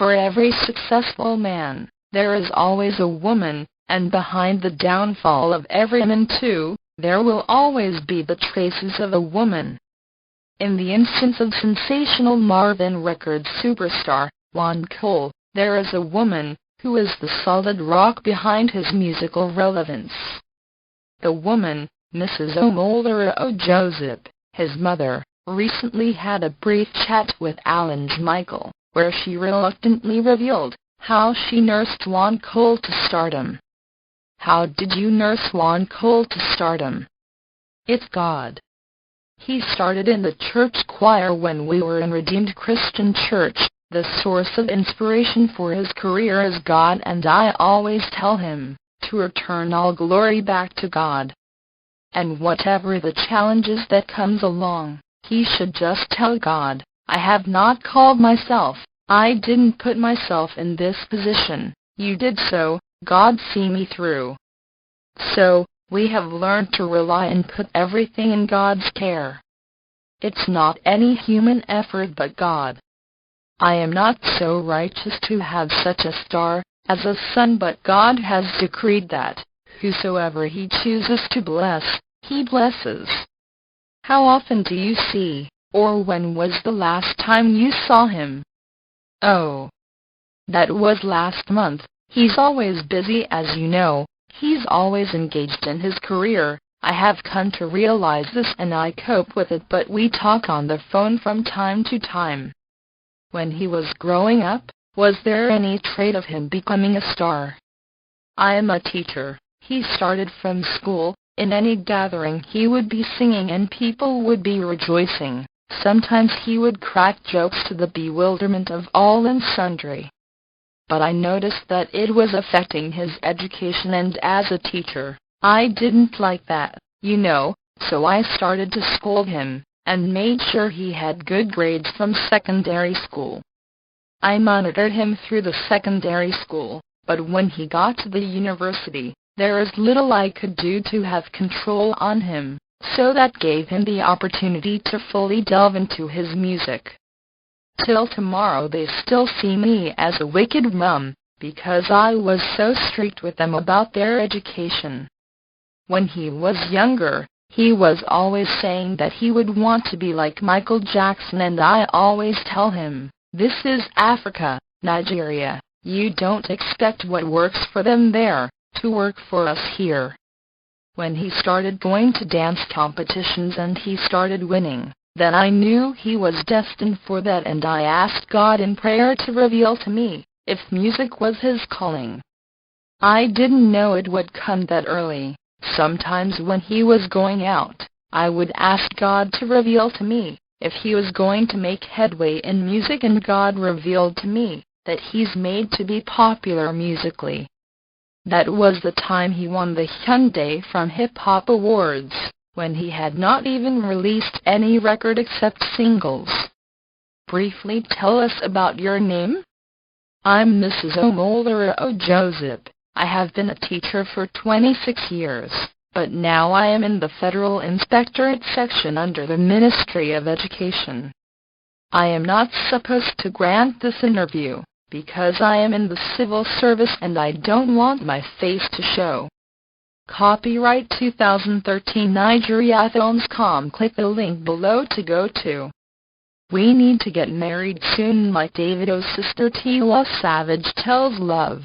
For every successful man, there is always a woman, and behind the downfall of every man too, there will always be the traces of a woman. In the instance of sensational Marvin Records superstar, Wande, there is a woman, who is the solid rock behind his musical relevance. The woman, Mrs. Omolara Ojosipe, his mother, recently had a brief chat with Alan's Michael, where she reluctantly revealed how she nursed Wande to stardom. How did you nurse Wande to stardom? It's God. He started in the church choir when we were in Redeemed Christian Church. The source of inspiration for his career is God, and I always tell him to return all glory back to God. And whatever the challenges that comes along, he should just tell God, I have not called myself, I didn't put myself in this position, you did, so, God see me through. So, we have learned to rely and put everything in God's care. It's not any human effort but God. I am not so righteous to have such a star as a son, but God has decreed that whosoever he chooses to bless, he blesses. How often do you see, or when was the last time you saw him? Oh, that was last month. He's always busy, as you know. He's always engaged in his career. I have come to realize this and I cope with it, but we talk on the phone from time to time. When he was growing up, was there any trait of him becoming a star? I am a teacher. He started from school. In any gathering he would be singing and people would be rejoicing. Sometimes he would crack jokes to the bewilderment of all and sundry. But I noticed that it was affecting his education, and as a teacher, I didn't like that, you know, so I started to scold him, and made sure he had good grades from secondary school. I monitored him through the secondary school, but when he got to the university, there is little I could do to have control on him, so that gave him the opportunity to fully delve into his music. Till tomorrow they still see me as a wicked mum, because I was so strict with them about their education. When he was younger, he was always saying that he would want to be like Michael Jackson, and I always tell him, this is Africa, Nigeria, you don't expect what works for them there, to work for us here. When he started going to dance competitions and he started winning, then I knew he was destined for that, and I asked God in prayer to reveal to me if music was his calling. I didn't know it would come that early. Sometimes when he was going out, I would ask God to reveal to me if he was going to make headway in music, and God revealed to me that he's made to be popular musically. That was the time he won the Hyundai from Hip Hop Awards, when he had not even released any record except singles. Briefly tell us about your name. I'm Mrs. Omolara Ojosipe. I have been a teacher for 26 years, but now I am in the Federal Inspectorate section under the Ministry of Education. I am not supposed to grant this interview, because I am in the civil service and I don't want my face to show. Copyright 2013 Nigeria Films.com. Click the link below to go to. We need to get married soon like Davido's sister Tiwa Savage tells Love.